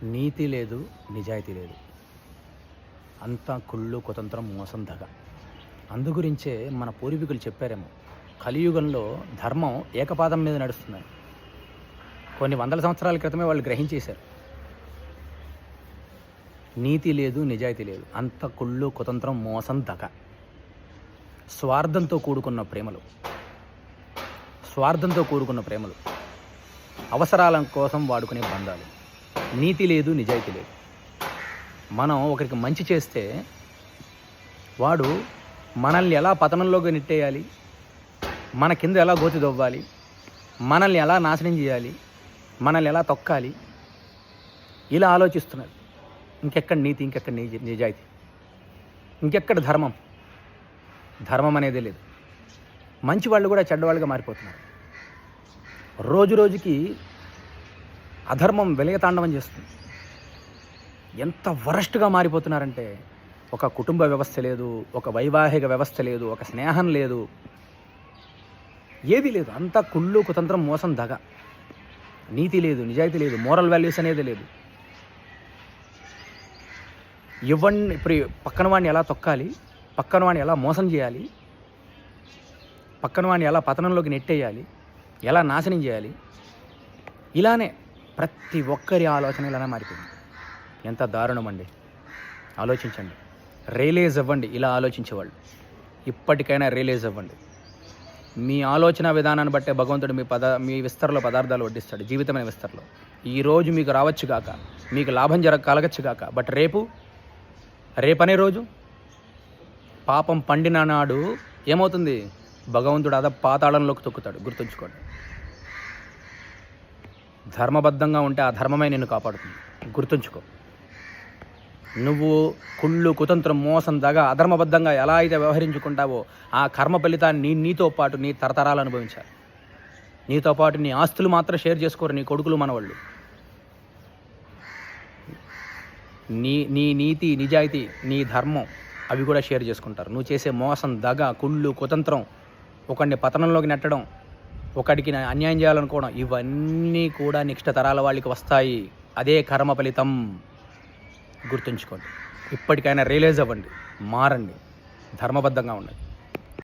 నీతి లేదు, నిజాయితీ లేదు. అంతా కుళ్ళు, కుతంత్రం, మోసం, దగ. అందుగురించే మన పూర్వీకులు చెప్పారేమో, కలియుగంలో ధర్మం ఏకపాదం మీద నడుస్తుందని. కొన్ని వందల సంవత్సరాల క్రితమే వాళ్ళు గ్రహించేశారు. నీతి లేదు, నిజాయితీ లేదు. అంత కుళ్ళు, కుతంత్రం, మోసం, దగ. స్వార్థంతో కూడుకున్న ప్రేమలు, స్వార్థంతో కూడుకున్న ప్రేమలు, అవసరాల కోసం వాడుకునే బంధాలు. నీతి లేదు, నిజాయితీ లేదు. మనం ఒకరికి మంచి చేస్తే వాడు మనల్ని ఎలా పతనంలోకి నెట్టేయాలి, మన కింద ఎలా గోతి దొవ్వాలి, మనల్ని ఎలా నాశనం చేయాలి, మనల్ని ఎలా తొక్కాలి, ఇలా ఆలోచిస్తున్నారు. ఇంకెక్కడ నీతి, ఇంకెక్కడ నిజాయితీ, ఇంకెక్కడ ధర్మం? ధర్మం అనేదే లేదు. మంచి వాళ్ళు కూడా చెడ్డవాళ్ళుగా మారిపోతున్నారు. రోజు రోజుకి అధర్మం వెలయతాండవం చేస్తుంది. ఎంత వరస్ట్గా మారిపోతున్నారంటే, ఒక కుటుంబ వ్యవస్థ లేదు, ఒక వైవాహిక వ్యవస్థ లేదు, ఒక స్నేహం లేదు, ఏది లేదు. అంతా కుళ్ళు, కుతంత్రం, మోసం, దగ. నీతి లేదు, నిజాయితీ లేదు, మోరల్ వాల్యూస్ అనేది లేదు. ఇవన్నీ ఇప్పుడు పక్కన వాడిని ఎలా తొక్కాలి, పక్కన వాడిని ఎలా మోసం చేయాలి, పక్కన వాడిని ఎలా పతనంలోకి నెట్టేయాలి, ఎలా నాశనం చేయాలి, ఇలానే ప్రతి ఒక్కరి ఆలోచన ఇలానే మారిపోయింది. ఎంత దారుణం అండి. ఆలోచించండి, రియలైజ్ అవ్వండి. ఇలా ఆలోచించేవాళ్ళు ఇప్పటికైనా రియలైజ్ అవ్వండి. మీ ఆలోచన విధానాన్ని బట్టే భగవంతుడు మీ విస్తరలో పదార్థాలు వడ్డిస్తాడు. జీవితమైన విస్తరలో ఈరోజు మీకు రావచ్చు గాక, మీకు లాభం కలగచ్చు గాక, బట్ రేపనే రోజు పాపం పండిన నాడు ఏమవుతుంది? భగవంతుడు పాతాళంలోకి తొక్కుతాడు. గుర్తుంచుకోండి. ధర్మబద్ధంగా ఉంటే ఆ ధర్మమే నిన్ను కాపాడుతుంది. గుర్తుంచుకో. నువ్వు కుళ్ళు, కుతంత్రం, మోసం, దగ, అధర్మబద్ధంగా ఎలా అయితే వ్యవహరించుకుంటావో ఆ కర్మ ఫలితాన్ని నీతో పాటు నీ తరతరాలు అనుభవించాలి. నీతో పాటు నీ ఆస్తులు మాత్రం షేర్ చేసుకోరు నీ కొడుకులు, మనవాళ్ళు. నీ నీతి, నిజాయితీ, నీ ధర్మం అవి కూడా షేర్ చేసుకుంటారు. నువ్వు చేసే మోసం, దగ, కుళ్ళు, కుతంత్రం, ఒకడిని పతనంలోకి నెట్టడం, ఒకడికి అన్యాయం చేయాలనుకోవడం, ఇవన్నీ కూడా నెక్స్ట్ తరాల వాళ్ళకి వస్తాయి. అదే కర్మ ఫలితం. గుర్తుంచుకోండి. ఇప్పటికైనా రియలైజ్ అవ్వండి, మారండి, ధర్మబద్ధంగా ఉండండి.